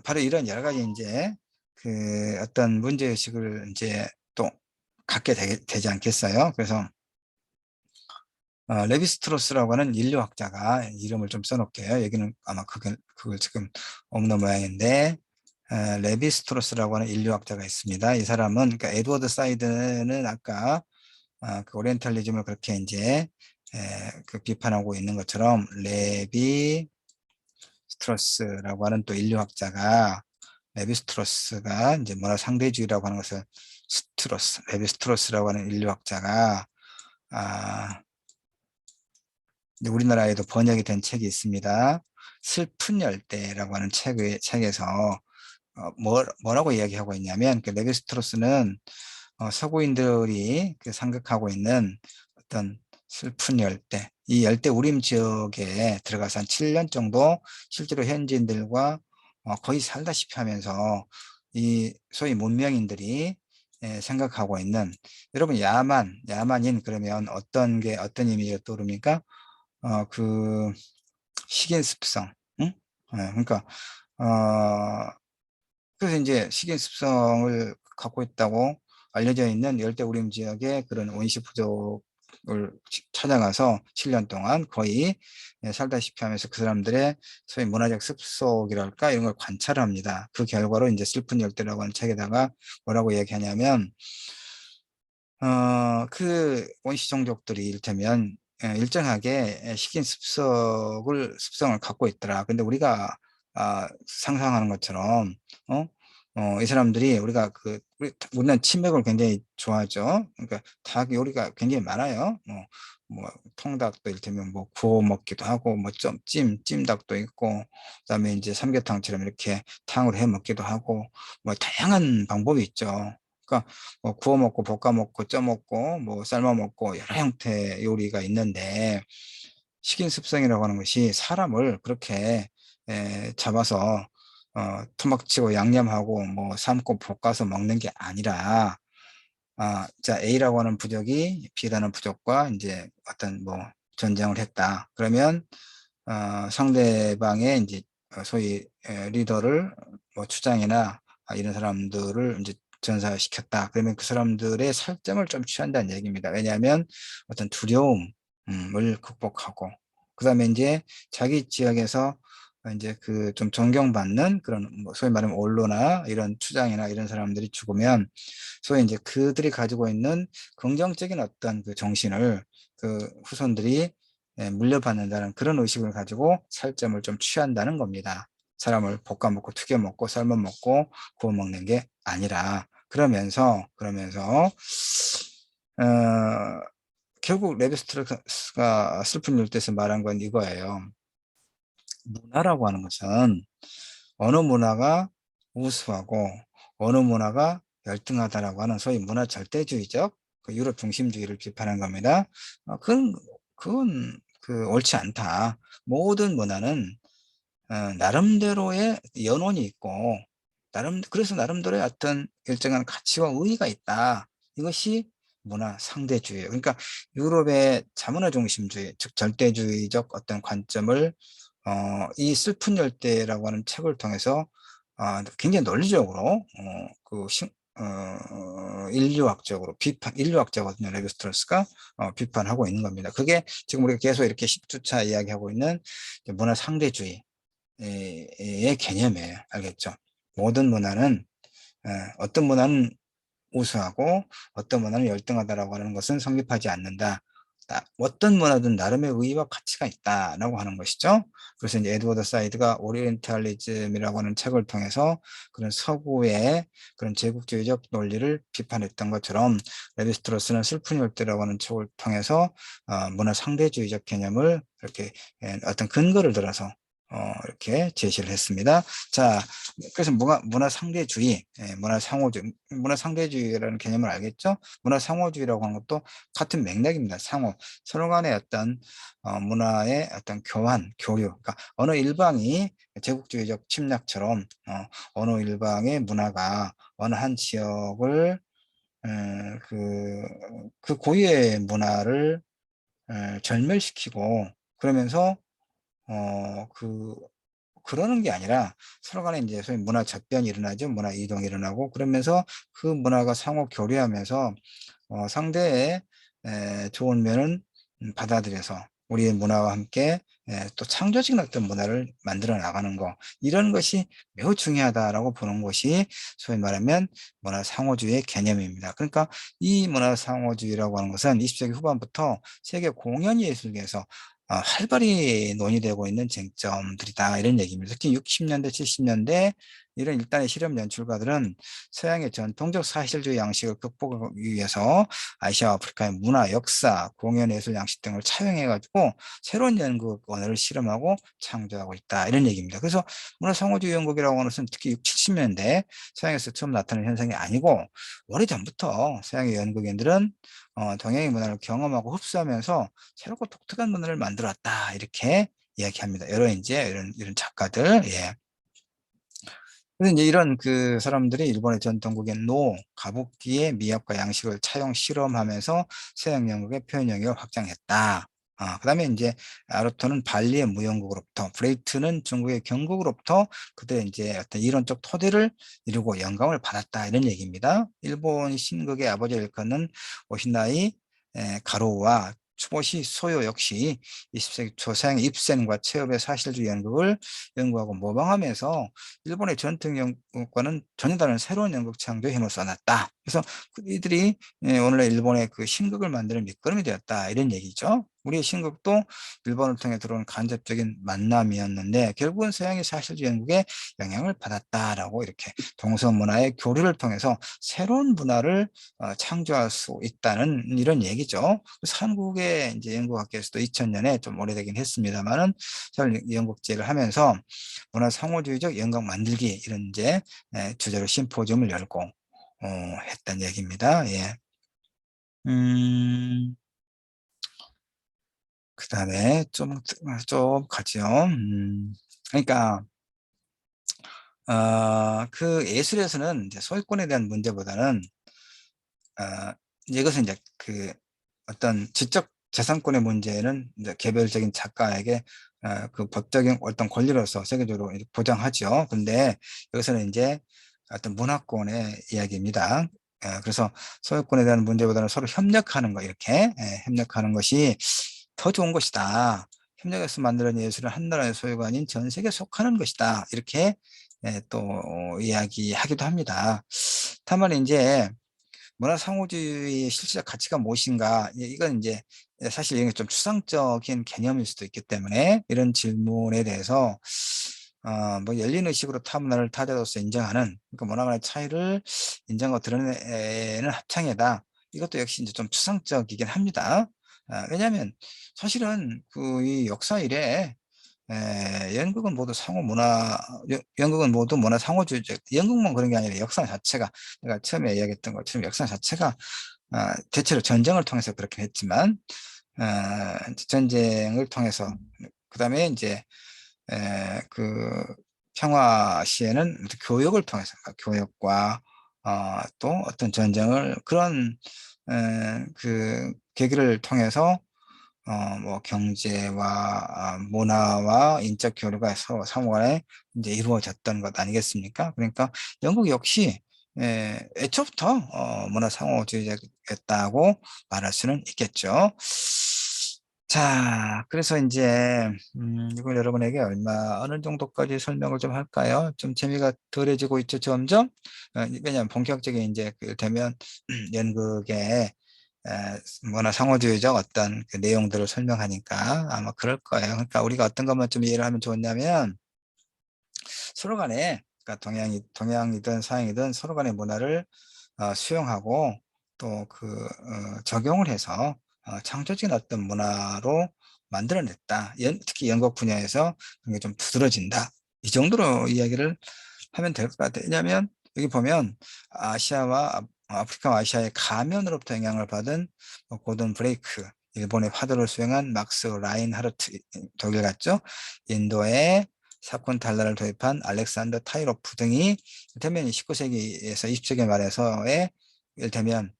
바로 이런 여러 가지 이제 그 어떤 문제의식을 이제 또 갖게 되지 않겠어요? 그래서 레비스트로스라고 하는 인류학자가 이름을 좀 써놓을게요. 여기는 아마 그걸 지금 없는 모양인데, 레비스트로스라고 하는 인류학자가 있습니다. 이 사람은, 그러니까 에드워드 사이드는 아까 그 오리엔탈리즘을 그렇게 이제 그 비판하고 있는 것처럼 레비스트로스라고 하는 또 인류학자가 레비스트로스가 이제 문화 상대주의라고 하는 것을 레비스트로스라고 하는 인류학자가 아, 우리나라에도 번역이 된 책이 있습니다. 슬픈 열대라고 하는 책에서 뭐라고 이야기하고 있냐면 그 레비스트로스는 서구인들이 그 생각하고 있는 어떤 슬픈 열대, 이 열대 우림 지역에 들어가서 한 7년 정도 실제로 현지인들과 거의 살다시피 하면서 이 소위 문명인들이 생각하고 있는 여러분 야만인 그러면 어떤 이미지가 떠오릅니까? 그 식인습성, 응? 그러니까 어, 그래서 이제 식인습성을 갖고 있다고 알려져 있는 열대우림 지역의 그런 원시 부족을 찾아가서 7년 동안 거의 살다시피 하면서 그 사람들의 소위 문화적 습속이랄까 이런 걸 관찰합니다. 그 결과로 이제 슬픈 열대라고 하는 책에다가 뭐라고 얘기하냐면 그 원시 종족들이 이를테면 일정하게 식인 습성을 갖고 있더라. 근데 우리가 상상하는 것처럼 이 사람들이 우리는 치맥을 굉장히 좋아하죠. 그러니까 닭 요리가 굉장히 많아요. 뭐 통닭도 이를테면 뭐 구워 먹기도 하고 뭐 찜닭도 있고 그다음에 이제 삼계탕처럼 이렇게 탕으로 해 먹기도 하고 뭐 다양한 방법이 있죠. 그러니까 뭐 구워 먹고 볶아 먹고 쪄 먹고 뭐 삶아 먹고 여러 형태 요리가 있는데 식인습성이라고 하는 것이 사람을 그렇게 잡아서 토막치고 양념하고 뭐 삶고 볶아서 먹는 게 아니라 자 A라고 하는 부족이 B라는 부족과 이제 어떤 뭐 전쟁을 했다. 그러면 상대방의 이제 소위 리더를 뭐 추장이나 이런 사람들을 이제 전사시켰다. 그러면 그 사람들의 살점을 좀 취한다는 얘기입니다. 왜냐하면 어떤 두려움을 극복하고 그다음에 이제 자기 지역에서 이제 그 좀 존경받는 그런 뭐 소위 말하면 원로나 이런 추장이나 이런 사람들이 죽으면 소위 이제 그들이 가지고 있는 긍정적인 어떤 그 정신을 그 후손들이 물려받는다는 그런 의식을 가지고 살점을 좀 취한다는 겁니다. 사람을 볶아 먹고 튀겨 먹고 삶아 먹고 구워 먹는 게 아니라 그러면서 어, 결국 레비스트러스가 슬픈 일대에서 말한 건 이거예요. 문화라고 하는 것은 어느 문화가 우수하고 어느 문화가 열등하다라고 하는 소위 문화 절대주의적 그 유럽 중심주의를 비판한 겁니다. 그건 그 옳지 않다. 모든 문화는 나름대로의 연원이 있고 그래서 나름대로의 어떤 일정한 가치와 의의가 있다. 이것이 문화 상대주의예요. 그러니까 유럽의 자문화 중심주의, 즉 절대주의적 어떤 관점을 이 슬픈 열대라고 하는 책을 통해서 굉장히 논리적으로 인류학적으로 인류학자거든요. 레비스트로스가 비판하고 있는 겁니다. 그게 지금 우리가 계속 이렇게 10주차 이야기하고 있는 문화 상대주의 의 개념이에요. 알겠죠? 모든 문화는 어떤 문화는 우수하고 어떤 문화는 열등하다라고 하는 것은 성립하지 않는다. 어떤 문화든 나름의 의의와 가치가 있다라고 하는 것이죠. 그래서 이제 에드워드 사이드가 오리엔탈리즘이라고 하는 책을 통해서 그런 서구의 그런 제국주의적 논리를 비판했던 것처럼 레비스트로스는 슬픈 열대라고 하는 책을 통해서 문화 상대주의적 개념을 이렇게 어떤 근거를 들어서 이렇게 제시를 했습니다. 자, 그래서 문화 상대주의, 문화 상호주의, 문화 상대주의라는 개념을 알겠죠? 문화 상호주의라고 하는 것도 같은 맥락입니다. 상호, 서로 간의 어떤 문화의 어떤 교환, 교류. 그러니까 어느 일방이 제국주의적 침략처럼 어느 일방의 문화가 어느 한 지역을 그 고유의 문화를 절멸시키고 그러면서 그러는 게 아니라 서로 간에 이제 소위 문화 접변이 일어나죠. 문화 이동이 일어나고 그러면서 그 문화가 상호 교류하면서 상대의 좋은 면은 받아들여서 우리의 문화와 함께 또 창조적인 어떤 문화를 만들어 나가는 거 이런 것이 매우 중요하다라고 보는 것이 소위 말하면 문화 상호주의의 개념입니다. 그러니까 이 문화 상호주의라고 하는 것은 20세기 후반부터 세계 공연예술계에서 활발히 논의되고 있는 쟁점들이다 이런 얘기입니다. 특히 60년대, 70년대 이런 일단의 실험 연출가들은 서양의 전통적 사실주의 양식을 극복하기 위해서 아시아와 아프리카의 문화, 역사, 공연, 예술 양식 등을 차용해가지고 새로운 연극 언어를 실험하고 창조하고 있다 이런 얘기입니다. 그래서 문화 상호주의 연극이라고 하는 것은 특히 60, 70년대 서양에서 처음 나타난 현상이 아니고 오래전부터 서양의 연극인들은 동양의 문화를 경험하고 흡수하면서 새롭고 독특한 문화를 만들었다 이렇게 이야기합니다. 이런 작가들, 예. 그래서 이제 이런 그 사람들이 일본의 전통국인 노, 가부키의 미학과 양식을 차용 실험하면서 서양 연극의 표현 영역을 확장했다. 그다음에 이제 아르토는 발리의 무용극으로부터, 브레이트는 중국의 경극으로부터 그들의 이제 어떤 이론적 토대를 이루고 영감을 받았다 이런 얘기입니다. 일본 신극의 아버지를 일컫는 오시나이 가로우와 추보시 소요 역시 20세기 초 서양의 입센과 체업의 사실주의 연극을 연구하고 모방하면서 일본의 전통 연극과는 전혀 다른 새로운 연극 창조에 힘을 쏟았다. 그래서 이들이 오늘날 일본의 그 신극을 만드는 밑거름이 되었다. 이런 얘기죠. 우리의 신극도 일본을 통해 들어온 간접적인 만남이었는데 결국은 서양의 사실주의 연극에 영향을 받았다라고 이렇게 동서 문화의 교류를 통해서 새로운 문화를 창조할 수 있다는 이런 얘기죠. 그래서 한국의 이제 연극학계에서도 2000년에 좀 오래되긴 했습니다만은 연극제를 하면서 문화 상호주의적 연극 만들기 이런 이제 주제로 심포지움을 열고 했던 얘기입니다. 예. 그다음에 좀 가죠. 그러니까 그 예술에서는 이제 소유권에 대한 문제보다는 이것은 이제 그 어떤 지적 재산권의 문제는 이제 개별적인 작가에게 그 법적인 어떤 권리로서 세계적으로 이렇게 보장하죠. 근데 여기서는 이제 어떤 문화권의 이야기입니다. 그래서 소유권에 대한 문제보다는 서로 협력하는 거 이렇게 협력하는 것이 더 좋은 것이다. 협력해서 만드는 예술은 한 나라의 소유가 아닌 전 세계에 속하는 것이다. 이렇게 또 이야기하기도 합니다. 다만 이제 문화 상호주의의 실질적 가치가 무엇인가? 이건 이제 사실 이게 좀 추상적인 개념일 수도 있기 때문에 이런 질문에 대해서 뭐 열린 의식으로 타 문화를 타자로서 인정하는 그러니까 문화 간의 차이를 인정하고 드러내는 합창이다. 이것도 역시 이제 좀 추상적이긴 합니다. 왜냐하면 사실은 그 이 역사 이래 연극은 모두 연극은 모두 문화 상호주의적, 연극만 그런 게 아니라 역사 자체가, 내가 처음에 이야기했던 것처럼 역사 자체가, 대체로 전쟁을 통해서 그렇게 했지만, 전쟁을 통해서, 그 다음에 이제, 그 평화 시에는 교육을 통해서, 그러니까 교육과, 또 어떤 전쟁을, 그런, 그 계기를 통해서 뭐 경제와 문화와 인적 교류가 서로 상호간에 이제 이루어졌던 것 아니겠습니까? 그러니까 영국 역시 애초부터 문화 상호주의적이었다고 말할 수는 있겠죠. 자, 그래서 이제 이걸 여러분에게 어느 정도까지 설명을 좀 할까요? 좀 재미가 덜해지고 있죠, 점점. 왜냐하면 본격적인 이제 되면 연극의 문화 상호주의적 어떤 그 내용들을 설명하니까 아마 그럴 거예요. 그러니까 우리가 어떤 것만 좀 이해를 하면 좋냐면 서로 간에 그러니까 동양이든 서양이든 서로 간의 문화를 수용하고 또 적용을 해서 창조적인 어떤 문화로 만들어냈다. 특히 연극 분야에서 그게 좀 두드러진다. 이 정도로 이야기를 하면 될 것 같아요. 왜냐하면 여기 보면 아시아와 아프리카와 아시아의 가면으로부터 영향을 받은 뭐 고든 브레이크, 일본의 화두를 수행한 막스 라인하르트, 독일 같죠? 인도의 사건 단란을 도입한 알렉산더 타이로프 등이 이를테면 19세기에서 20세기 말에서의 이를테면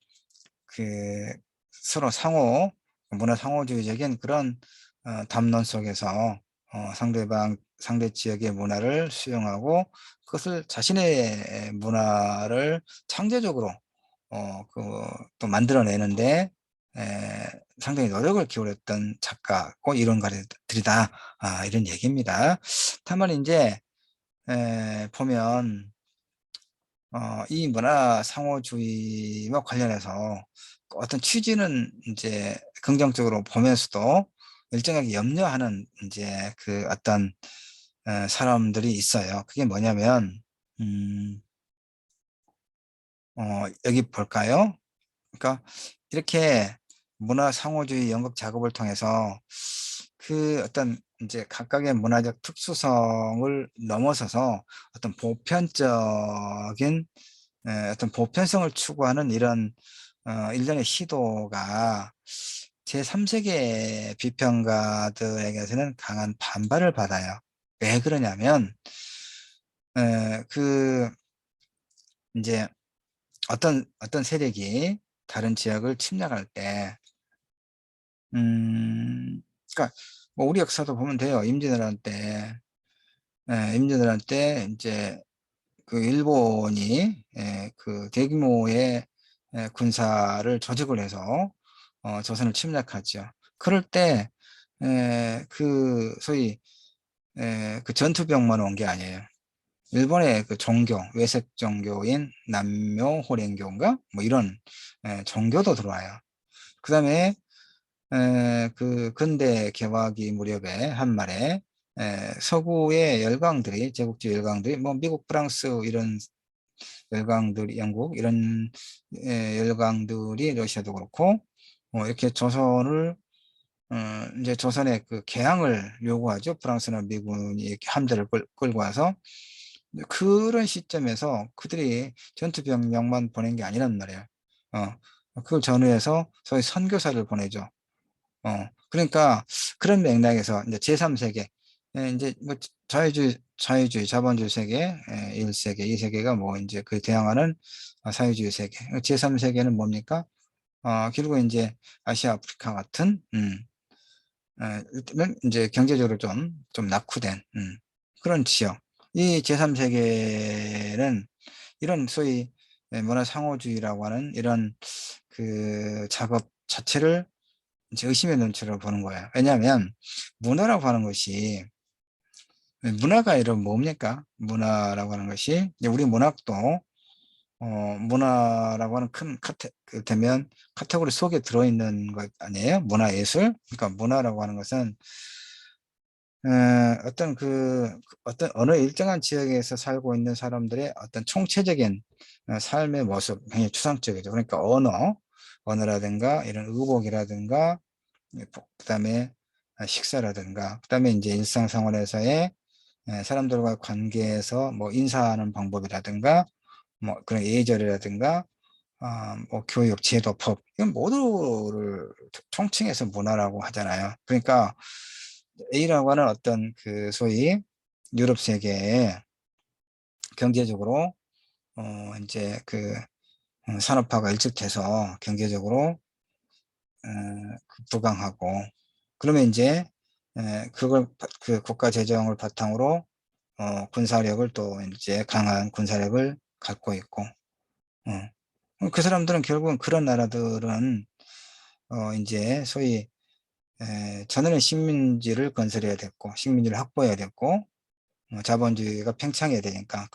그 서로 문화 상호주의적인 그런 담론 속에서 상대 지역의 문화를 수용하고 그것을 자신의 문화를 창조적으로 또 만들어내는데 상당히 노력을 기울였던 작가고 이론가들이다. 이런 얘기입니다. 다만 이제 보면 이 문화 상호주의와 관련해서 어떤 취지는 이제 긍정적으로 보면서도 일정하게 염려하는 이제 그 어떤 사람들이 있어요. 그게 뭐냐면 음, 여기 볼까요? 그러니까 이렇게 문화 상호주의 연극 작업을 통해서 그 어떤 이제 각각의 문화적 특수성을 넘어서서 어떤 보편적인 어떤 보편성을 추구하는 이런 일련의 시도가 제3세계 비평가들에게서는 강한 반발을 받아요. 왜 그러냐면 그 이제 어떤 세력이 다른 지역을 침략할 때 그러니까 뭐 우리 역사도 보면 돼요. 임진왜란 때 이제 그 일본이 그 대규모의 군사를 조직을 해서 조선을 침략하죠. 그럴 때 그 소위 그 전투병만 온 게 아니에요. 일본의 그 종교, 외색 종교인 남묘 호랭교인가 뭐 이런 종교도 들어와요. 그다음에 그 근대 개화기 무렵에 한말에 서구의 열강들이 제국주의 열강들이 뭐 미국, 프랑스 이런 열강들이 영국 이런 열강들이 러시아도 그렇고 이렇게 조선을 이제 조선의 그 개항을 요구하죠. 프랑스나 미군이 이렇게 함대를 끌고 와서 그런 시점에서 그들이 전투병력만 보낸 게 아니란 말이에요. 그걸 전후해서 소위 선교사를 보내죠. 그러니까 그런 맥락에서 이제 제3세계, 이제 뭐 자유주의, 자본주의 세계, 1세계, 2세계가 뭐 이제 그 대항하는 사회주의 세계. 제3세계는 뭡니까? 결국 이제 아시아, 아프리카 같은, 일단은 이제 경제적으로 좀 낙후된, 그런 지역. 이 제3세계는 이런 소위 문화 상호주의라고 하는 이런 그 작업 자체를 이제 의심의 눈초리로 보는 거예요. 왜냐하면 문화라고 하는 것이 문화가 이런 뭡니까? 문화라고 하는 것이 이제 우리 문학도 문화라고 하는 큰 되면 카테고리 속에 들어있는 것 아니에요? 문화예술? 그러니까 문화라고 하는 것은 어떤 어느 일정한 지역에서 살고 있는 사람들의 어떤 총체적인 삶의 모습, 굉장히 추상적이죠. 그러니까 언어라든가 이런 의복이라든가 그다음에 식사라든가 그다음에 이제 일상생활에서의 사람들과의 관계에서 뭐 인사하는 방법이라든가 뭐 그런 예절이라든가 뭐 교육, 제도, 법 이건 모두를 총칭해서 문화라고 하잖아요. 그러니까 A라고 하는 어떤 그 소위 유럽 세계에 경제적으로 이제 그 산업화가 일찍돼서 경제적으로 부강하고 그러면 이제 그걸 그 국가 재정을 바탕으로 군사력을 또 이제 강한 군사력을 갖고 있고 그 사람들은 결국은 그런 나라들은 이제 소위 전원의 식민지를 건설해야 됐고 식민지를 확보해야 됐고 자본주의가 팽창해야 되니까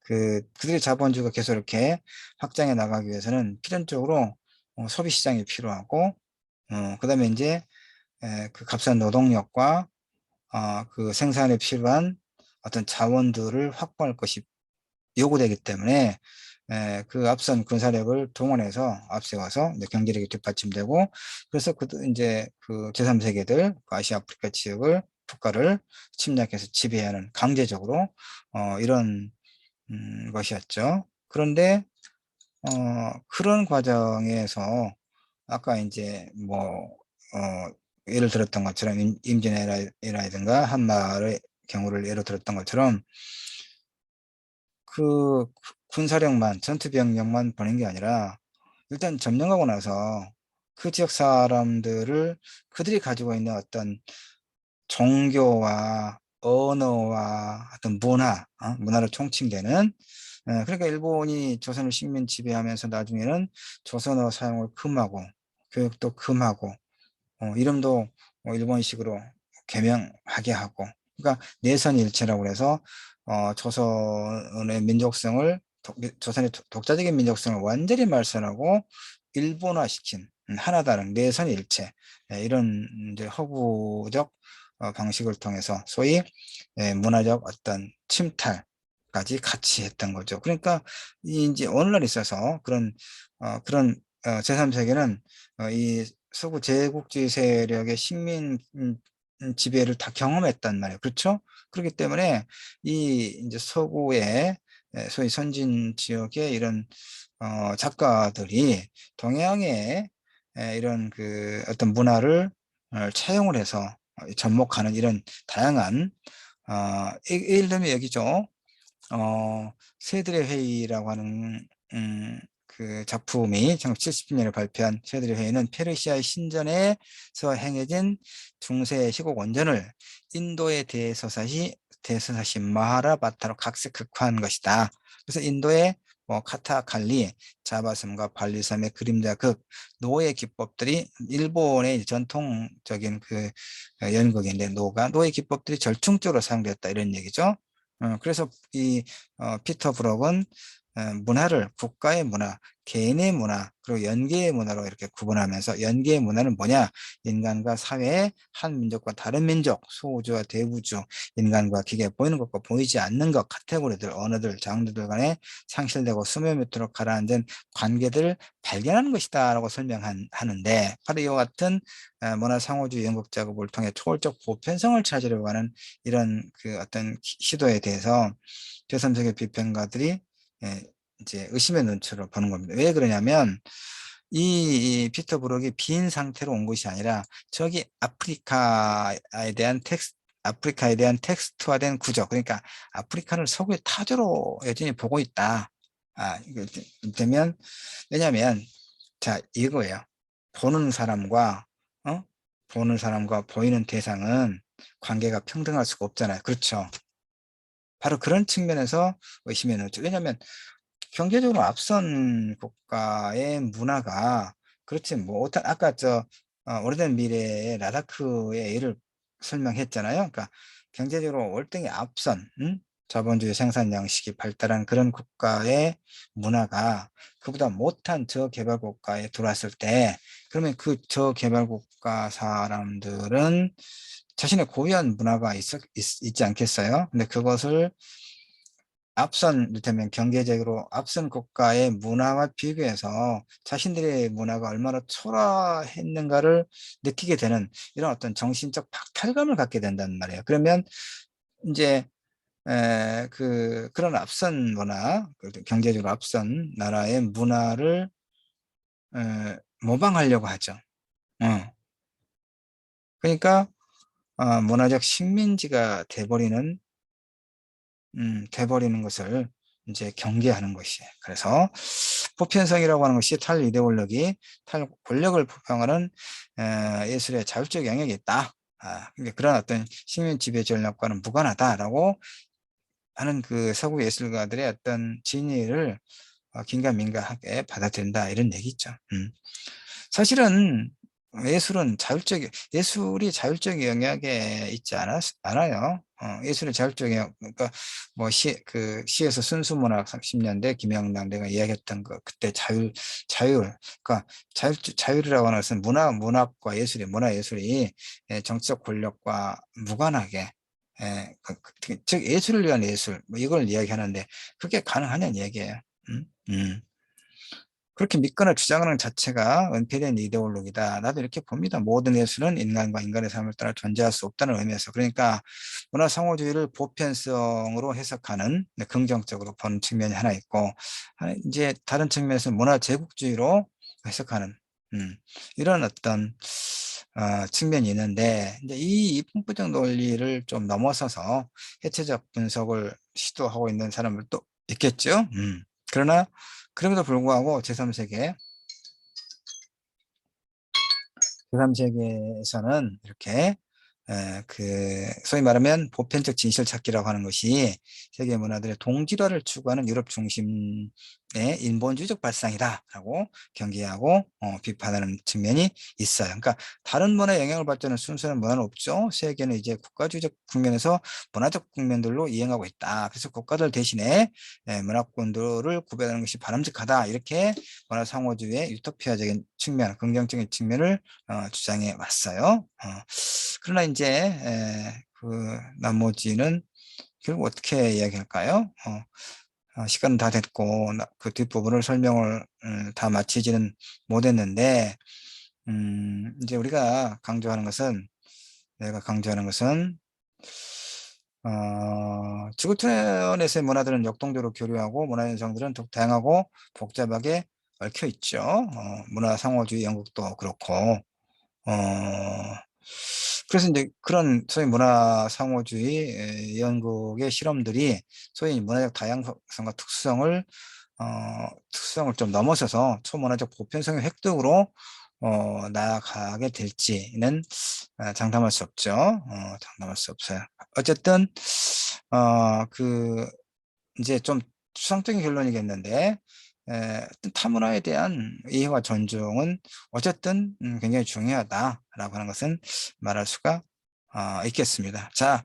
그들의 자본주의가 계속 이렇게 확장해 나가기 위해서는 필연적으로 소비 시장이 필요하고 그다음에 이제 그 값싼 노동력과 그 생산에 필요한 어떤 자원들을 확보할 것이 요구되기 때문에 그 앞선 군사력을 동원해서 앞세워서 이제 경제력이 뒷받침되고, 그래서 이제 그 제3세계들, 그 아시아 아프리카 지역을 국가를 침략해서 지배하는 강제적으로 이런 것이었죠. 그런데 그런 과정에서 아까 이제 뭐 예를 들었던 것처럼 임진왜란이라든가 한마의 경우를 예로 들었던 것처럼 그 군사력만, 전투병력만 보낸 게 아니라 일단 점령하고 나서 그 지역 사람들을 그들이 가지고 있는 어떤 종교와 언어와 어떤 문화로 총칭되는, 그러니까 일본이 조선을 식민 지배하면서 나중에는 조선어 사용을 금하고 교육도 금하고 이름도 일본식으로 개명하게 하고, 그러니까 내선일체라고 해서 조선의 민족성을 조선의 독자적인 민족성을 완전히 말살하고 일본화시킨 하나다른 내선일체, 이런 이제 허구적 방식을 통해서 소위 문화적 어떤 침탈까지 같이 했던 거죠. 그러니까 이제 오늘날 있어서 그런 제3세계는 이 서구 제국주의 세력의 식민 지배를 다 경험했단 말이에요. 그렇죠? 그렇기 때문에 이 이제 서구의 소위 선진 지역의 이런 작가들이 동양의 이런 그 어떤 문화를 차용을 해서 접목하는 이런 다양한 예를 들면 여기죠. 새들의 회의라고 하는 그 작품이 1970년에 발표한 새들의 회의는 페르시아의 신전에서 행해진 중세 희곡 원전을 인도의 대서사시 마하라바타로 각색 극화한 것이다. 그래서 인도의 뭐 카타칼리, 자바섬과 발리섬의 그림자 극, 노의 기법들이 일본의 전통적인 그 연극인데 노의 기법들이 절충적으로 사용되었다 이런 얘기죠. 그래서 이 피터 브록은 문화를 국가의 문화, 개인의 문화, 그리고 연계의 문화로 이렇게 구분하면서, 연계의 문화는 뭐냐? 인간과 사회, 한 민족과 다른 민족, 소우주와 대우주, 인간과 기계, 보이는 것과 보이지 않는 것, 카테고리들, 언어들, 장르들 간에 상실되고 수면 밑으로 가라앉은 관계들을 발견하는 것이다라고 설명하는데, 바로 이와 같은 문화 상호주의 연극 작업을 통해 초월적 보편성을 찾으려고 하는 이런 그 어떤 시도에 대해서 제3세계 비평가들이 이제 의심의 눈초로 보는 겁니다. 왜 그러냐면 이 피터 브록이 빈 상태로 온 것이 아니라 저기 아프리카에 대한 텍스트화된 구조, 그러니까 아프리카를 서구의 타조로 여전히 보고 있다. 이거 되면, 왜냐하면 자 이거예요. 보는 사람과 어? 보는 사람과 보이는 대상은 관계가 평등할 수가 없잖아요. 그렇죠? 바로 그런 측면에서 의심의 눈초. 왜냐하면 경제적으로 앞선 국가의 문화가, 그렇지 뭐 아까 오래된 미래의 라다크의 예를 설명했잖아요. 그러니까 경제적으로 월등히 앞선 자본주의 생산 양식이 발달한 그런 국가의 문화가 그보다 못한 저개발 국가에 들어왔을 때, 그러면 그 저개발 국가 사람들은 자신의 고유한 문화가 있지 않겠어요? 근데 그것을 이를테면 경제적으로 앞선 국가의 문화와 비교해서 자신들의 문화가 얼마나 초라했는가를 느끼게 되는 이런 어떤 정신적 박탈감을 갖게 된단 말이에요. 그러면 이제 그런 앞선 문화, 경제적으로 앞선 나라의 문화를 모방하려고 하죠. 어. 그러니까 문화적 식민지가 돼버리는 것을 이제 경계하는 것이에요. 그래서 보편성이라고 하는 것이 탈이데올로기, 탈권력을 부정하는 예술의 자율적 영역이 있다. 그러니까 그런 어떤 식민 지배 전략과는 무관하다라고 하는 그 서구 예술가들의 어떤 진위를 긴가민가하게 받아들인다 이런 얘기죠. 사실은 예술이 자율적 영역에 있지 않아요. 예술의 자율적 영역, 그러니까 뭐 시에서 순수문학 30년대 김영남 내가 이야기했던 거, 그때 그러니까 자율이라고 하는 것은 문학과 문화예술이 정치적 권력과 무관하게, 즉 예술을 위한 예술, 뭐 이걸 이야기하는데 그게 가능하냐는 얘기예요. 음. 그렇게 믿거나 주장하는 자체가 은폐된 이데올로기다. 나도 이렇게 봅니다. 모든 예술은 인간과 인간의 삶을 따라 존재할 수 없다는 의미에서. 그러니까 문화 상호주의를 보편성으로 해석하는, 네, 긍정적으로 보는 측면이 하나 있고, 이제 다른 측면에서 문화 제국주의로 해석하는, 음, 이런 어떤 측면이 있는데, 이제 이 이분법적 논리를 좀 넘어서서 해체적 분석을 시도하고 있는 사람들도 있겠죠. 그러나 그럼에도 불구하고 제3세계에서는 이렇게 소위 말하면 보편적 진실 찾기라고 하는 것이 세계 문화들의 동질화를 추구하는 유럽 중심의 인본주의적 발상이다라고 경계하고 비판하는 측면이 있어요. 그러니까 다른 문화에 영향을 받자는 순수한 문화는 없죠. 세계는 이제 국가주의적 국면에서 문화적 국면들로 이행하고 있다. 그래서 국가들 대신에 문화권들을 구별하는 것이 바람직하다. 이렇게 문화 상호주의의 유토피아적인 측면, 긍정적인 측면을 주장해 왔어요. 그러나 이제 그 나머지는 결국 어떻게 이야기할까요? 시간은 다 됐고 그 뒷부분을 설명을 다 마치지는 못했는데, 이제 우리가 강조하는 것은 내가 강조하는 것은 지구촌에서의 문화들은 역동적으로 교류하고 문화 현상들은 더욱 다양하고 복잡하게 얽혀 있죠. 문화 상호주의 연극도 그렇고, 어, 그래서 이제 그런 소위 문화 상호주의 연극의 실험들이 소위 문화적 다양성과 특수성을 좀 넘어서서 초문화적 보편성의 획득으로 나아가게 될지는 장담할 수 없죠. 장담할 수 없어요. 어쨌든 그 이제 좀 추상적인 결론이겠는데, 어떤 타문화에 대한 이해와 존중은 어쨌든 굉장히 중요하다라고 하는 것은 말할 수가 있겠습니다. 자,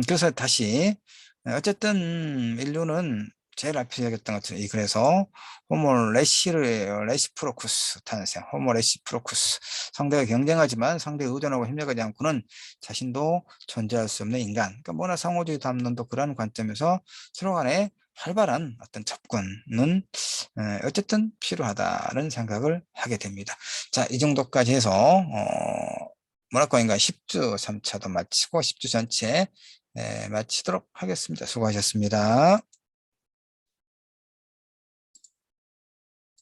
그래서 다시 어쨌든 인류는 제일 앞에 얘기했던 것처럼 그래서 호모 레시프로쿠스 탄생, 호모 레시프로쿠스, 상대가 경쟁하지만 상대에 의존하고 협력하지 않고는 자신도 존재할 수 없는 인간. 그러니까 문화 상호주의 담론도 그런 관점에서 서로 간에 활발한 어떤 접근은 어쨌든 필요하다는 생각을 하게 됩니다. 자, 이 정도까지 해서 문화과인과 10주 3차도 마치고 10주 전체 마치도록 하겠습니다. 수고하셨습니다.